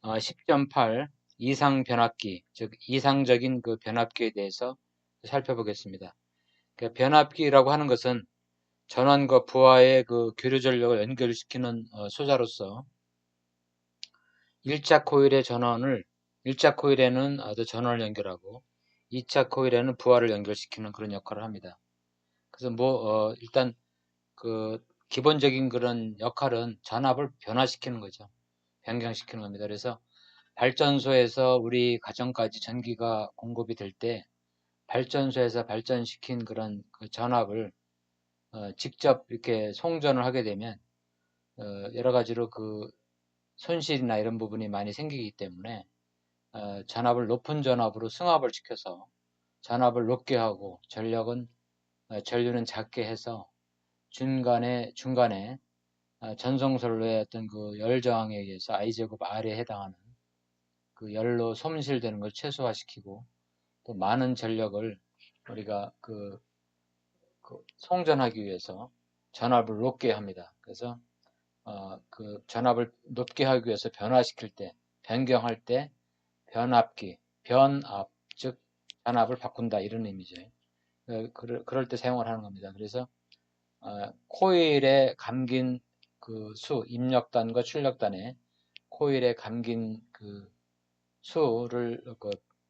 10.8 이상 변압기, 즉 이상적인 그 변압기에 대해서 살펴보겠습니다. 그러니까 변압기라고 하는 것은 전원과 부하의 그 교류 전력을 연결시키는 소자로서 1차 코일의 전원을 1차 코일에는 전원을 연결하고 2차 코일에는 부하를 연결시키는 그런 역할을 합니다. 그래서 일단 그 기본적인 그런 역할은 전압을 변화시키는 거죠. 변경시키는 겁니다. 그래서 발전소에서 우리 가정까지 전기가 공급이 될 때 발전소에서 발전시킨 그런 그 전압을 직접 이렇게 송전을 하게 되면 여러 가지로 그 손실이나 이런 부분이 많이 생기기 때문에 전압을 높은 전압으로 승합을 시켜서 전압을 높게 하고 전류는 작게 해서 중간에 전송선로의 어떤 그 열 저항에 의해서 I 제곱 R에 해당하는 그 열로 손실되는 걸 최소화시키고 또 많은 전력을 우리가 그 송전하기 위해서 전압을 높게 합니다. 그래서 그 전압을 높게 하기 위해서 변경할 때 변압, 즉 전압을 바꾼다 이런 의미죠. 그럴 때 사용을 하는 겁니다. 그래서 코일에 감긴 그 입력단과 출력단에 코일에 감긴 그 수를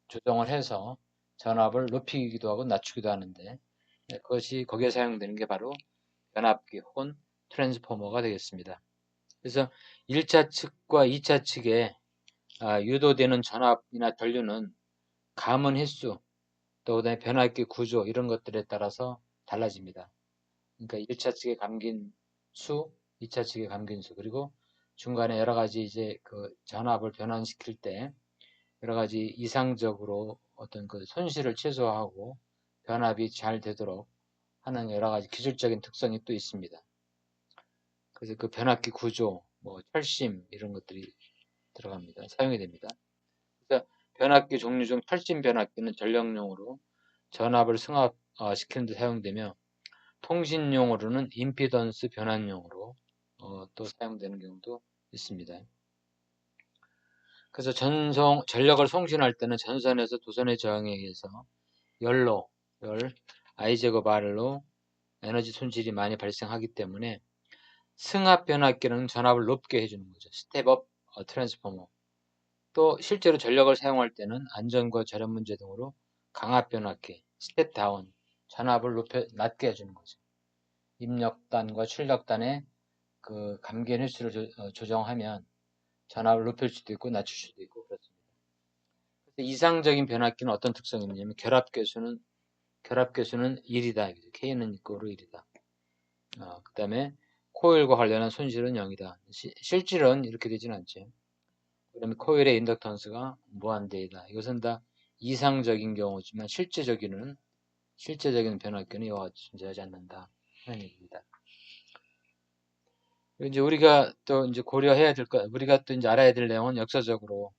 조정을 해서 전압을 높이기도 하고 낮추기도 하는데 그것이 거기에 사용되는 게 바로 변압기 혹은 트랜스포머가 되겠습니다. 그래서 1차 측과 2차 측에 유도되는 전압이나 전류는 감은 횟수, 또 그다음에 변압기 구조 이런 것들에 따라서 달라집니다. 그러니까 1차 측에 감긴 수, 2차 측에 감긴 수, 그리고 중간에 여러 가지 이제 그 전압을 변환시킬 때 여러 가지 이상적으로 어떤 그 손실을 최소화하고 변압이 잘 되도록 하는 여러 가지 기술적인 특성이 또 있습니다. 그래서 그 변압기 구조, 철심 이런 것들이 들어갑니다. 사용이 됩니다. 그래서 변압기 종류 중 철심 변압기는 전력용으로 전압을 승합시키는 데 사용되며 통신용으로는 임피던스 변환용으로 또 사용되는 경우도 있습니다. 그래서 전력을 송신할 때는 전선에서 도선의 저항에 의해서 열, I 제곱 R로 에너지 손실이 많이 발생하기 때문에 승합 변압기는 전압을 높게 해주는 거죠. 스텝업 트랜스포머. 또 실제로 전력을 사용할 때는 안전과 절연 문제 등으로 강압 변압기, 스텝 다운, 전압을 낮게 해주는 거죠. 입력단과 출력단의 그 감긴 횟수를 조정하면 전압을 높일 수도 있고 낮출 수도 있고 그렇습니다. 이상적인 변압기는 어떤 특성이 있냐면 결합계수는 1이다. K는 이꼬로 1이다. 그 다음에 코일과 관련한 손실은 0이다. 실질은 이렇게 되진 않죠. 그다음에 코일의 인덕턴스가 무한대이다. 이것은 다 이상적인 경우지만 실제적인 변압기는 이와 같이 존재하지 않는다. 하는 얘기입니다. 이제 우리가 또 이제 우리가 또 이제 알아야 될 내용은 역사적으로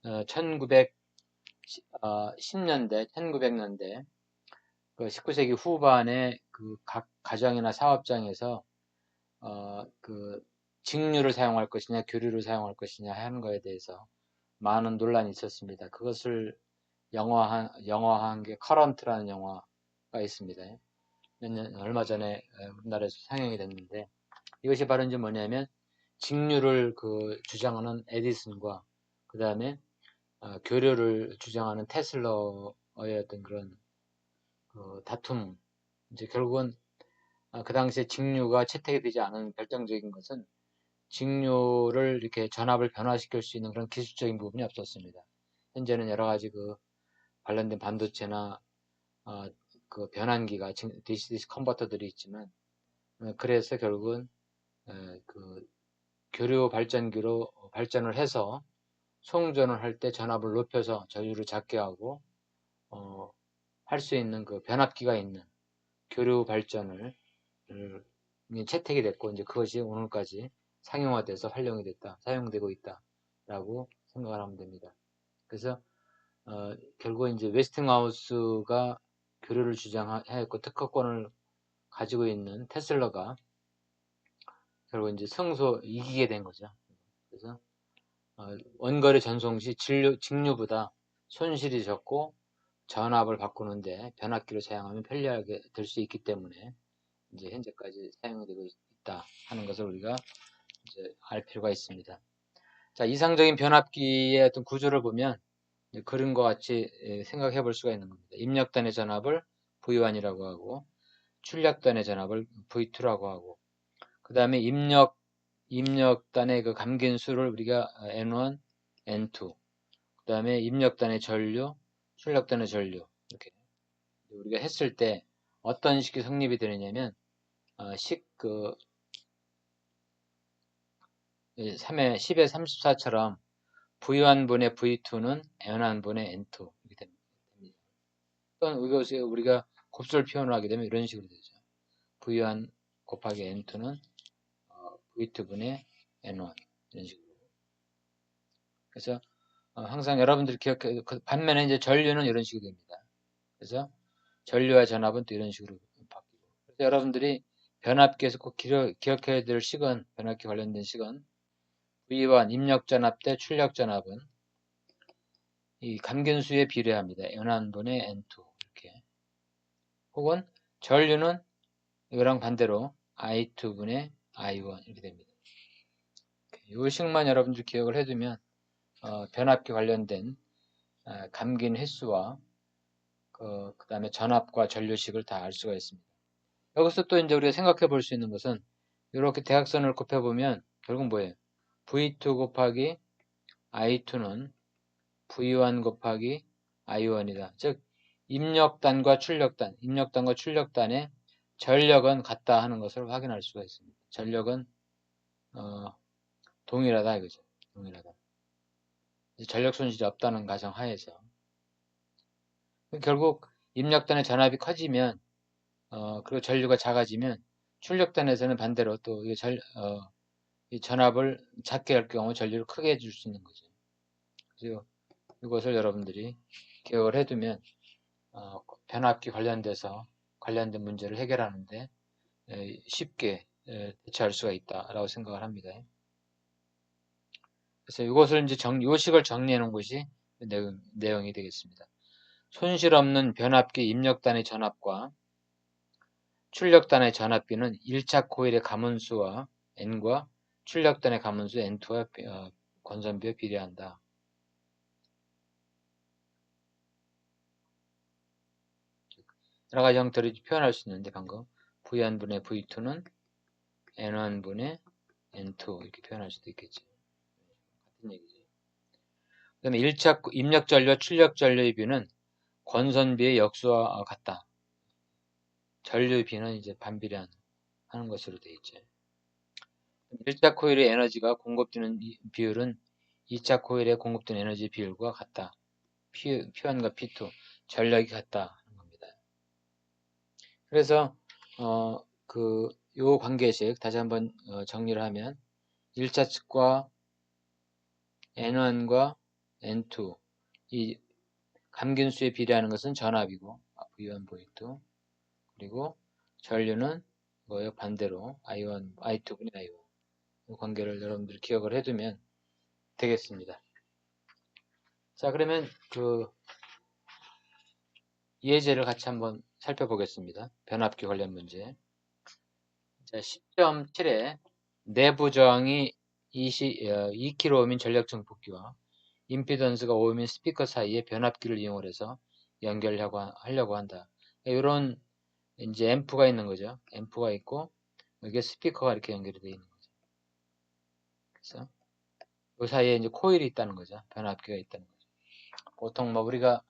1900년대 그 19세기 후반에 그 각 가정이나 사업장에서 그 직류를 사용할 것이냐 교류를 사용할 것이냐 하는 거에 대해서 많은 논란이 있었습니다. 그것을 영화한 게 커런트라는 영화가 있습니다. 얼마 전에 우리나라에서 상영이 됐는데 이것이 바로 이제 뭐냐면 직류를 그 주장하는 에디슨과 그 다음에 교류를 주장하는 테슬러의 어떤 그런 다툼. 이제 결국은 그 당시에 직류가 채택이 되지 않은 결정적인 것은 직류를 이렇게 전압을 변화시킬 수 있는 그런 기술적인 부분이 없었습니다. 현재는 여러 가지 그 관련된 반도체나 그 변환기가 DC 컨버터들이 있지만 그래서 결국은 그 교류 발전기로 발전을 해서 송전을 할 때 전압을 높여서 전류를 작게 하고 할 수 있는 그 변압기가 있는 교류 발전을 채택이 됐고 이제 그것이 오늘까지 상용화돼서 사용되고 있다라고 생각을 하면 됩니다. 그래서 결국 이제 웨스팅하우스가 교류를 주장했고 특허권을 가지고 있는 테슬라가 결국 이제 이기게 된 거죠. 그래서 원거리 전송 시 직류보다 손실이 적고 전압을 바꾸는데 변압기를 사용하면 편리하게 될 수 있기 때문에 이제 현재까지 사용되고 있다 하는 것을 우리가 이제 알 필요가 있습니다. 자, 이상적인 변압기의 어떤 구조를 보면 그림과 같이 생각해 볼 수가 있는 겁니다. 입력단의 전압을 V1이라고 하고 출력단의 전압을 V2라고 하고 그 다음에 입력단의 그 감긴수를 우리가 N1, N2 그 다음에 입력단의 전류, 출력단의 전류 이렇게 우리가 했을 때 어떤 식이 성립이 되느냐면 3의 10의 34처럼 V1분의 V2는 N1분의 N2 이렇게 됩니다. 또는 이것을 우리가 곱셈 표현을 하게 되면 이런 식으로 되죠. V1 곱하기 N2는 V2분의 N1 이런 식으로. 그래서 항상 여러분들이 기억해 반면에 이제 전류는 이런 식으로 됩니다. 그래서 전류와 전압은 또 이런 식으로 바뀌고. 그래서 여러분들이 변압기에서 꼭 기억해야 될 식은 변압기 관련된 식은 V1 입력 전압 대 출력 전압은 이 감균수에 비례합니다. N1분의 N2 이렇게. 혹은 전류는 이거랑 반대로 I2분의 I1 이렇게 됩니다. 이 식만 여러분들 기억을 해두면 변압기 관련된 감긴 횟수와 그 다음에 전압과 전류식을 다 알 수가 있습니다. 여기서 또 이제 우리가 생각해 볼 수 있는 것은 이렇게 대각선을 곱해보면 결국 뭐예요? V2 곱하기 I2는 V1 곱하기 I1이다. 즉 입력단과 출력단의 전력은 같다 하는 것을 확인할 수가 있습니다. 전력은 동일하다 이거죠. 동일하다. 전력 손실이 없다는 가정 하에서 결국 입력단의 전압이 커지면 그리고 전류가 작아지면 출력단에서는 반대로 또 이 전압을 작게 할 경우 전류를 크게 해줄 수 있는 거죠. 그래서 이것을 여러분들이 기억을 해두면 변압기 관련된 문제를 해결하는데 쉽게 대처할 수가 있다라고 생각을 합니다. 그래서 이것을 이제 요식을 정리해 놓은 것이 내용이 되겠습니다. 손실 없는 변압기 입력단의 전압과 출력단의 전압비는 1차 코일의 가문수와 N과 출력단의 가문수 N2와 권선비에 비례한다. 여러 가지 형태로 표현할 수 있는데 방금 V1분의 V2는 N1분의 N2 이렇게 표현할 수도 있겠죠. 같은 얘기죠. 그 다음에 1차 입력 전류와 출력 전류의 비는 권선비의 역수와 같다. 전류 비는 이제 반비례하는 것으로 되어 있죠. 1차 코일의 에너지가 공급되는 비율은 2차 코일에 공급되는 에너지 비율과 같다. P1과 P2 전력이 같다 하는 겁니다. 그래서 요 관계식 다시 한번 정리를 하면 1차 측과 N1과 N2 이 감균수에 비례하는 것은 전압이고 V1, V2 그리고 전류는 뭐예요? 반대로 I1, I2분의 I1 이 관계를 여러분들이 기억을 해두면 되겠습니다. 자, 그러면 예제를 같이 한번 살펴보겠습니다. 변압기 관련 문제. 자, 10.7에 내부 저항이 2kΩ인 전력 증폭기와 임피던스가 5인 스피커 사이에 변압기를 이용해서 연결하려고 한다. 이런 이제 앰프가 있는 거죠. 앰프가 있고 여기에 스피커가 이렇게 연결이 되어 있는 거죠. 그래서 그 사이에 이제 코일이 있다는 거죠. 변압기가 있다는 거죠. 보통 뭐 우리가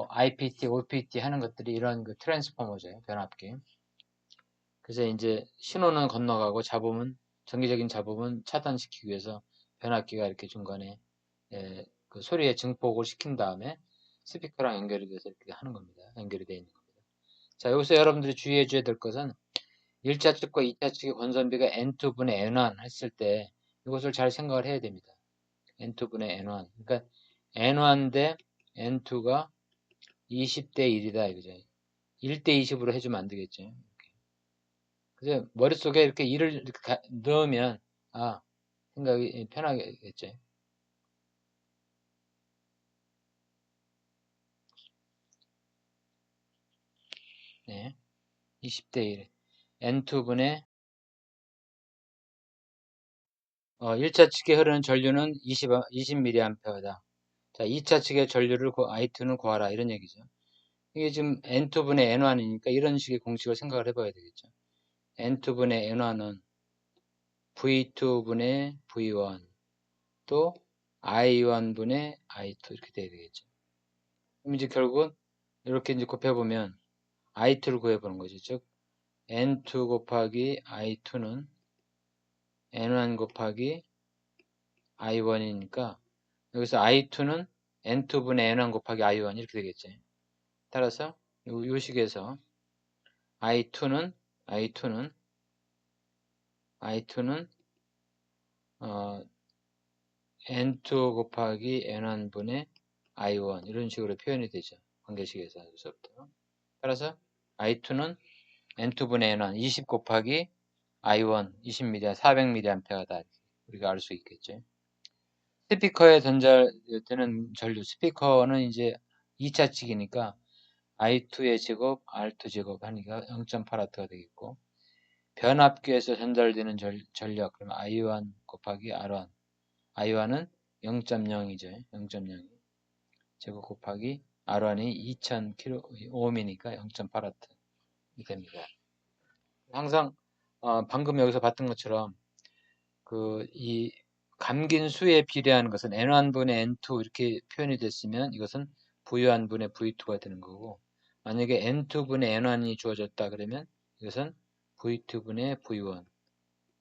IPT, OPT 하는 것들이 이런 그 트랜스포머죠. 변압기. 그래서 이제 신호는 건너가고 전기적인 잡음은 차단시키기 위해서 변압기가 이렇게 중간에 그 소리의 증폭을 시킨 다음에 스피커랑 연결이 돼서 이렇게 하는 겁니다. 연결이 되어 있는 겁니다. 자, 여기서 여러분들이 주의해 줘야 될 것은 1차 측과 2차 측의 권선비가 N2분의 N1 했을 때 이것을 잘 생각을 해야 됩니다. N2분의 N1. 그러니까 N1 대 N2가 20대 1이다 이거죠. 1대 20으로 해주면 안 되겠죠. 그래서 머릿속에 이렇게 1을 이렇게 넣으면 생각이 편하겠죠. 네. 20대 1. N2분의 1차 측에 흐르는 전류는 20mA다. 자, 2차 측의 전류를 I2는 구하라 이런 얘기죠. 이게 지금 N2분의 N1이니까 이런 식의 공식을 생각을 해봐야 되겠죠. N2분의 N1은 V2분의 V1 또 I1분의 I2 이렇게 돼야 되겠죠. 그럼 이제 결국은 이렇게 이제 곱해보면 I2를 구해보는 거죠. 즉 N2 곱하기 I2는 N1 곱하기 I1이니까 여기서 I2는 N2분의 N1 곱하기 I1 이렇게 되겠죠. 따라서 요 식에서 I2는 N2 곱하기 N1분의 I1 이런 식으로 표현이 되죠. 관계식에서 여기서부터. 따라서 I2는 N2분의 N1 20 곱하기 I1 20mA 400mA다. 우리가 알 수 있겠죠. 스피커에 전달되는 전류 스피커는 이제 2차 측이니까 I2의 제곱 R2 제곱 하니까 0.8W가 되겠고 변압기에서 전달되는 전력 그럼 I1 곱하기 R1 I1은 0.0이죠. 0.0 제곱 곱하기 R1이 2000kΩ이니까 0.8W 됩니다. 항상 방금 여기서 봤던 것처럼 이 감긴 수에 비례하는 것은 N1분의 N2 이렇게 표현이 됐으면 이것은 V1분의 V2가 되는 거고 만약에 N2분의 N1이 주어졌다 그러면 이것은 V2분의 V1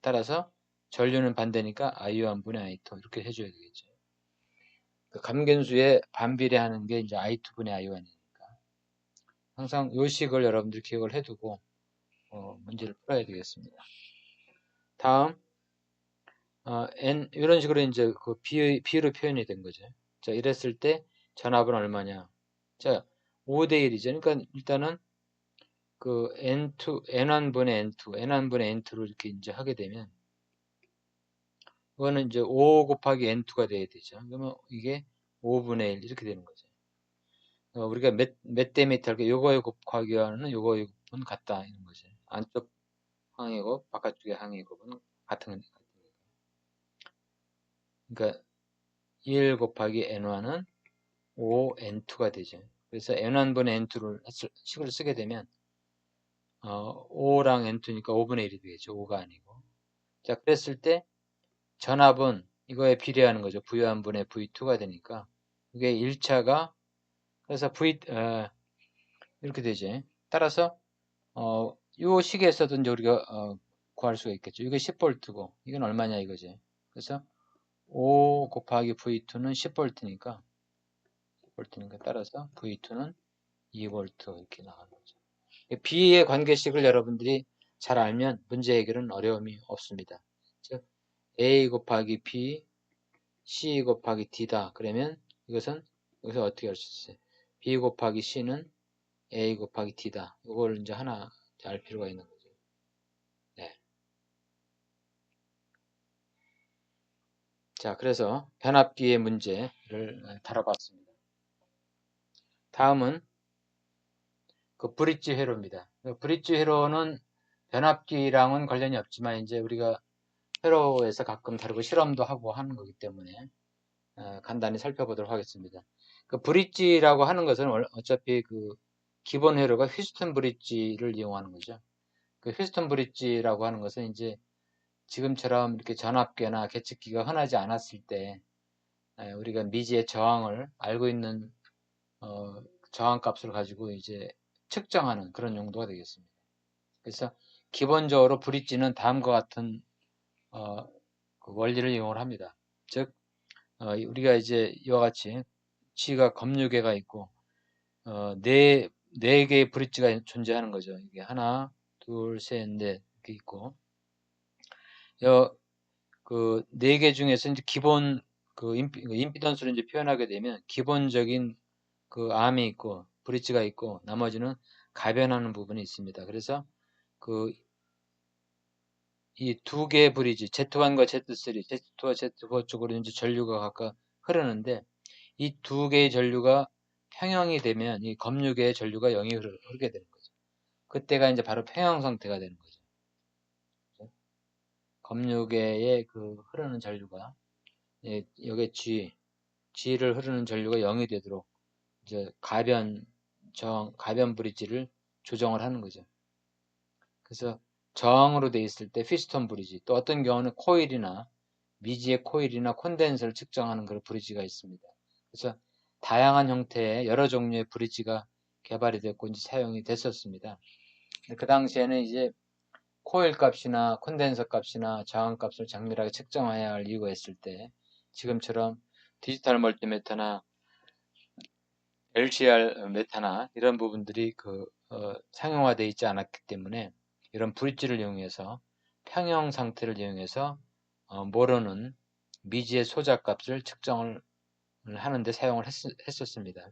따라서 전류는 반대니까 I1분의 I2 이렇게 해줘야 되겠죠. 그 감견수에 반비례하는 게 이제 I2분의 I1이니까 항상 요 식을 여러분들 기억을 해두고 문제를 풀어야 되겠습니다. 다음 이런 식으로 이제 그 비로 표현이 된 거죠. 자, 이랬을 때 전압은 얼마냐? 자, 5대 1이죠. 그러니까 일단은 그 N1분의 N2를 이렇게 이제 하게 되면 이거는 이제 5 곱하기 N2가 돼야 되죠. 그러면 이게 5분의 1 이렇게 되는 거죠. 우리가 몇 대 몇 할게 요거의 곱하기와는 요거의 곱은 같다 이런 거죠. 안쪽 항의 곱, 바깥쪽의 항의 곱은 같은 거니까. 그러니까 1 곱하기 N1은 5N2가 되죠. 그래서 N1분의 N2를 식을 쓰게 되면 5랑 N2니까 5분의 1이 되겠죠. 5가 아니고. 자, 그랬을 때 전압은 이거에 비례하는 거죠. V1분의 V2가 되니까 이게 1차가 그래서 이렇게 되죠. 따라서 요 식에서도 이제 우리가 구할 수가 있겠죠. 이게 10V고 이건 얼마냐 이거지. 그래서 5 곱하기 V2는 10V니까 따라서 V2는 2V 이렇게 나가는 거죠. B의 관계식을 여러분들이 잘 알면 문제 해결은 어려움이 없습니다. 즉 A 곱하기 B, C 곱하기 D다. 그러면 이것은 여기서 어떻게 할 수 있어요? B 곱하기 C는 A 곱하기 D다. 이걸 이제 하나 알 필요가 있는 거죠. 네. 자, 그래서 변압기의 문제를 다뤄봤습니다. 다음은 그 브릿지 회로입니다. 브릿지 회로는 변압기랑은 관련이 없지만 이제 우리가 회로에서 가끔 다루고 실험도 하고 하는 거기 때문에 간단히 살펴보도록 하겠습니다. 그 브릿지라고 하는 것은 어차피 그 기본 회로가 휴스턴 브릿지를 이용하는 거죠. 그 휴스턴 브릿지라고 하는 것은 이제 지금처럼 이렇게 전압계나 계측기가 흔하지 않았을 때 우리가 미지의 저항을 알고 있는 저항값을 가지고 이제 측정하는 그런 용도가 되겠습니다. 그래서 기본적으로 브릿지는 다음과 같은 그 원리를 이용을 합니다. 즉 우리가 이제 이와 같이 G가 검유계가 있고 네 개의 브릿지가 존재하는 거죠. 이게 하나, 둘, 셋, 넷 이렇게 있고 그 네 개 중에서 이제 기본 그 임피던스를 이제 표현하게 되면 기본적인 그 암이 있고 브릿지가 있고 나머지는 가변하는 부분이 있습니다. 그래서 그 이 두 개의 브릿지 Z1과 Z3, Z2와 Z4 쪽으로 이제 전류가 각각 흐르는데 이 두 개의 전류가 평형이 되면 이 검유계의 전류가 0이 흐르게 되는 거죠. 그때가 이제 바로 평형 상태가 되는 거죠. 그죠? 검요계에 그 흐르는 전류가 여기 G를 흐르는 전류가 0이 되도록 이제 가변 브릿지를 조정을 하는 거죠. 그래서 저항으로 돼 있을 때 피스톤 브릿지, 또 어떤 경우는 코일이나 미지의 코일이나 콘덴서를 측정하는 그런 브릿지가 있습니다. 그래서 다양한 형태의 여러 종류의 브릿지가 개발이 됐고 이제 사용이 됐었습니다. 그 당시에는 이제 코일 값이나 콘덴서 값이나 저항 값을 정밀하게 측정해야 할 이유가 있을 때 지금처럼 디지털 멀티미터나 LCR 메타나 이런 부분들이 상용화되어 있지 않았기 때문에 이런 브릿지를 이용해서 평형 상태를 이용해서 모르는 미지의 소자값을 측정을 하는데 사용을 했었습니다.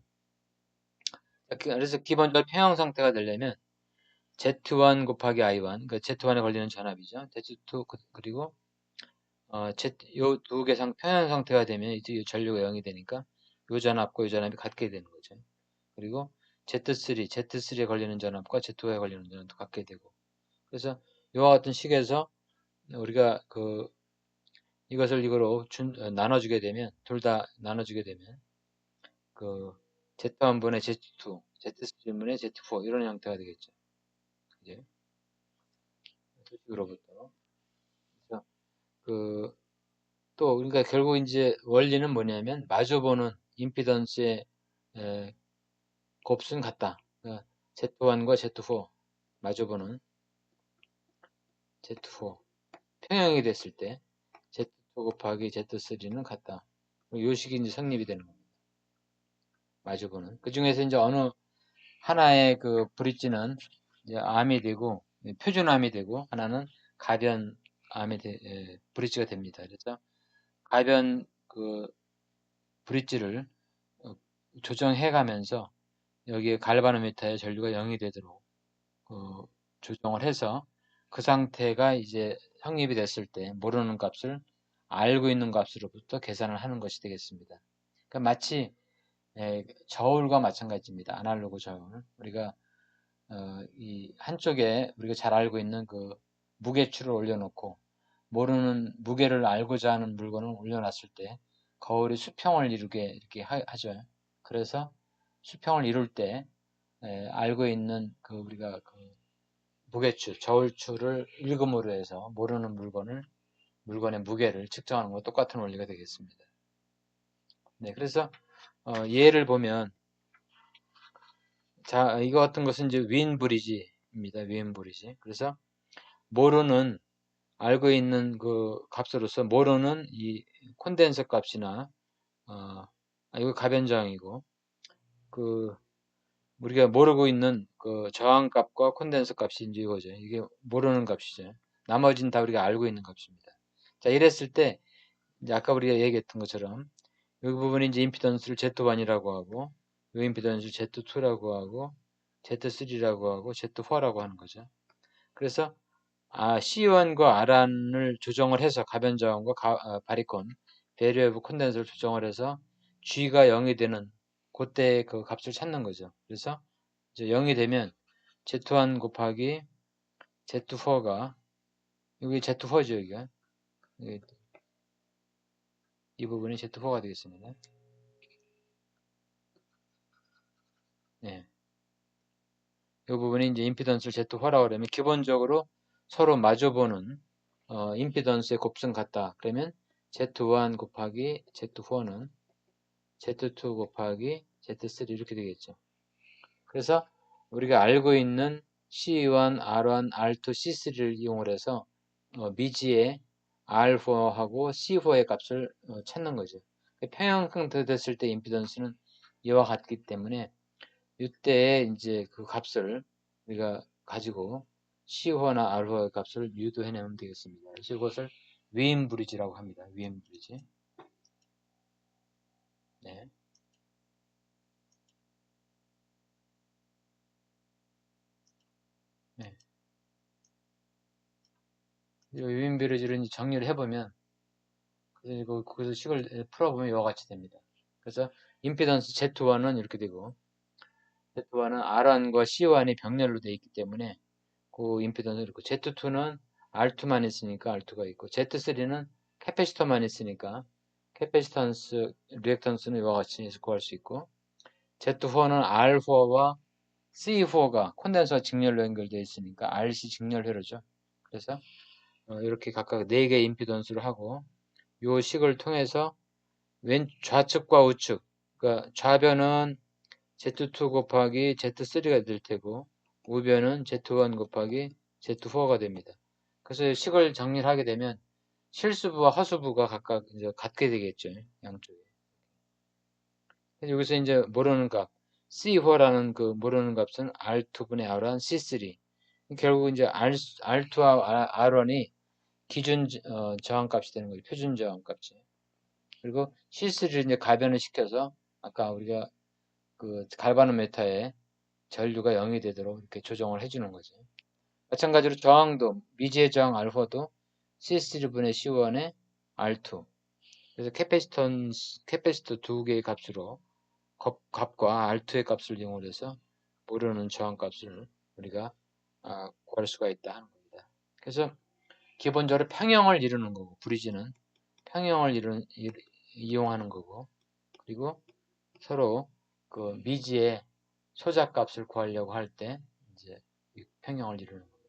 그래서 기본적으로 평형 상태가 되려면 Z1 곱하기 I1, 그 Z1에 걸리는 전압이죠. Z2 그리고 요 두 개 평형 상태가 되면 이제 전류가 0이 되니까 요 전압과 요 전압이 같게 되는 거죠. 그리고 Z3에 걸리는 전압과 Z2에 걸리는 전압도 같게 되고. 그래서 이와 같은 식에서 우리가 이것을 이거로 나눠주게 되면, 둘 다 나눠주게 되면, Z1분의 Z2, Z3분의 Z4, 이런 형태가 되겠죠. 이제, 식으로부터. 그래서, 또, 그러니까 결국 이제 원리는 뭐냐면, 마주보는 임피던스의 곱수는 같다. 그러니까 Z1과 Z4 마주보는 Z4 평형이 됐을 때 Z2 곱하기 Z3는 같다. 요 식이 이제 성립이 되는 겁니다. 마주보는. 그 중에서 이제 어느 하나의 그 브릿지는 이제 암이 되고, 표준암이 되고, 하나는 가변 브릿지가 됩니다. 그래서 가변 브릿지를 조정해 가면서 여기에 갈바노미터의 전류가 0이 되도록 조정을 해서 그 상태가 이제 성립이 됐을 때 모르는 값을 알고 있는 값으로부터 계산을 하는 것이 되겠습니다. 그러니까 마치 저울과 마찬가지입니다. 아날로그 저울. 우리가 이 한쪽에 우리가 잘 알고 있는 그 무게추를 올려놓고 모르는 무게를 알고자 하는 물건을 올려놨을 때 거울이 수평을 이루게 이렇게 하죠. 그래서 수평을 이룰 때 알고 있는 우리가 무게추, 저울추를 일금으로 해서 모르는 물건의 무게를 측정하는 것과 똑같은 원리가 되겠습니다. 네, 그래서 예를 보면 자, 이거 같은 것은 이제 윈 브리지입니다. 윈 브리지. 그래서 모르는 알고 있는 그 값으로서 모르는 이 콘덴서 값이나 이거 가변저항이고 우리가 모르고 있는 그 저항 값과 콘덴서 값이 이제 이거죠. 이게 모르는 값이죠. 나머지는 다 우리가 알고 있는 값입니다. 자, 이랬을 때 이제 아까 우리가 얘기했던 것처럼 이 부분이 이제 임피던스를 Z1이라고 하고 이 임피던스를 Z2라고 하고 Z3라고 하고 Z4라고 하는 거죠. 그래서 C1과 R1을 조정을 해서 가변저항과 바리콘, 베리어브 콘덴서를 조정을 해서 G가 0이 되는 그때 그 값을 찾는 거죠. 그래서 이제 0이 되면 Z1 곱하기 Z4가 여기 Z4죠, 여기가. 이 부분이 Z4가 되겠습니다. 네. 이 부분이 이제 임피던스를 Z4라고 그러면 기본적으로 서로 마주보는 임피던스의 곱셈 같다. 그러면 Z1 곱하기 Z4는 Z2 곱하기 Z3 이렇게 되겠죠. 그래서 우리가 알고 있는 C1, R1, R2, C3를 이용을 해서 미지의 R4하고 C4의 값을 찾는 거죠. 평형 상태 됐을 때 임피던스는 이와 같기 때문에 이때에 이제 그 값을 우리가 가지고 C4나 R4의 값을 유도해내면 되겠습니다. 그래서 이것을 위인 브리지라고 합니다. 위인 브리지. 네. 네. 위인 브리지를 정리를 해보면 그리고 거기서 식을 풀어보면 이와 같이 됩니다. 그래서 임피던스 Z1은 이렇게 되고 Z1은 R1과 C1이 병렬로 되어 있기 때문에 그 임피던스가 있고, Z2는 R2만 있으니까 R2가 있고, Z3는 캐패시터만 있으니까 캐패시턴스, 리액턴스는 이와 같이 구할 수 있고, Z4는 R4와 C4가 콘덴서와 직렬로 연결되어 있으니까 RC 직렬 회로죠. 그래서 이렇게 각각 4개의 임피던스를 하고, 요 식을 통해서 왼 좌측과 우측, 그러니까 좌변은 Z2 곱하기 Z3가 될 테고, 우변은 Z1 곱하기 Z4가 됩니다. 그래서 식을 정리를 하게 되면 실수부와 허수부가 각각 이제 같게 되겠죠. 양쪽에. 그래서 여기서 이제 모르는 값, C4라는 그 모르는 값은 R2분의 R1, C3. 결국 이제 R2와 R1이 기준 저항값이 되는 거죠. 표준 저항값이. 그리고 C3를 이제 가변을 시켜서 아까 우리가 그 갈바노메타에 전류가 0이 되도록 이렇게 조정을 해주는 거죠. 마찬가지로 저항도 미지의 저항 알파도 C3분의 C1의 R2. 그래서 캐패시터 두 개의 값으로 값과 R2의 값을 이용해서 모르는 저항 값을 우리가 구할 수가 있다 하는 겁니다. 그래서 기본적으로 평형을 이루는 거고, 브리지는 평형을 이용하는 거고, 그리고 서로 그 미지의 소자값을 구하려고 할 때 이제 평형을 이루는 겁니다.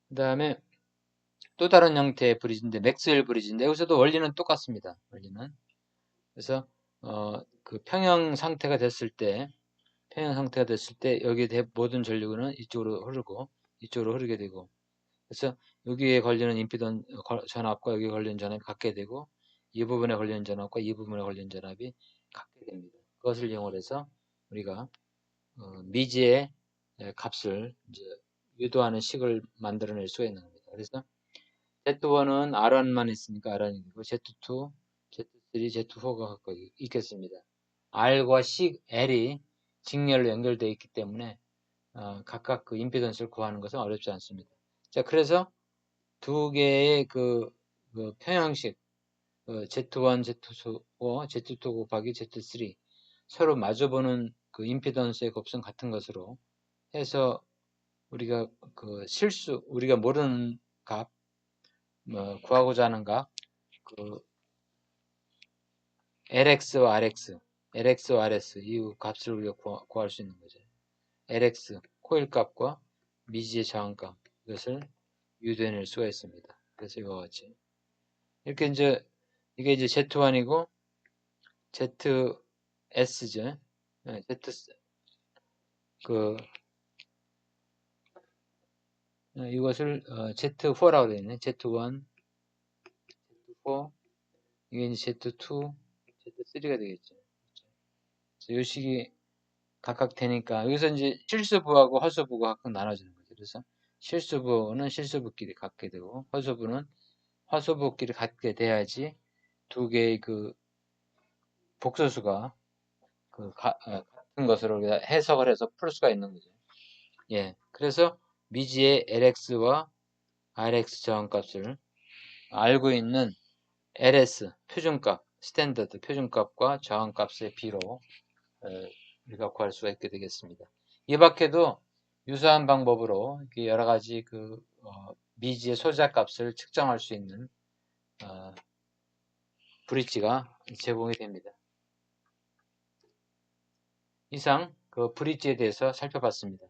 그 다음에 또 다른 형태의 브리지인데 맥스웰 브리지인데 여기서도 원리는 똑같습니다. 원리는 그래서 그 평형 상태가 됐을 때 여기에 모든 전류는 이쪽으로 흐르고 이쪽으로 흐르게 되고, 그래서 여기에 걸리는 전압과 여기에 걸리는 전압이 같게 되고, 이 부분에 걸리는 전압과 이 부분에 걸리는 전압이 같게 됩니다. 그것을 이용해서 우리가 미지의 값을 이제 유도하는 식을 만들어낼 수가 있는 겁니다. 그래서 Z1은 R1만 있으니까 R1이고, Z2, Z3, Z4가 갖고 있겠습니다. R과 C, L이 직렬로 연결되어 있기 때문에 각각 그 임피던스를 구하는 것은 어렵지 않습니다. 자, 그래서 두 개의 그 평형식 Z1, Z2, Z2 곱하기 Z3 서로 마주보는 그 임피던스의 곱선 같은 것으로 해서 우리가 우리가 모르는 값, 구하고자 하는 값, 그 LX와 RX, LX와 RS 이 값을 우리가 구할 수 있는 거죠. LX 코일 값과 미지의 저항값 이것을 유도해낼 수가 있습니다. 그래서 이와 같이 이렇게 이제 이게 이제 Z1이고 ZS죠. Z 이것을 Z4라고 되어 있네. Z1, Z4 이게 이제 Z2, Z3가 되겠죠. 그래서 이 식이 각각 되니까 여기서 이제 실수부하고 허수부가 각각 나눠지는 거죠. 그래서 실수부는 실수부끼리 갖게 되고 허수부는 허수부끼리 갖게 돼야지 두 개의 그 복소수가 같은 것으로 해석을 해서 풀 수가 있는 거죠. 예, 그래서 미지의 LX와 RX 저항값을 알고 있는 LS 표준값, 스탠더드 표준값과 저항값의 비로 우리가 구할 수가 있게 되겠습니다. 이 밖에도 유사한 방법으로 여러 가지 미지의 소자값을 측정할 수 있는 브릿지가 제공이 됩니다. 이상 그 브릿지에 대해서 살펴봤습니다.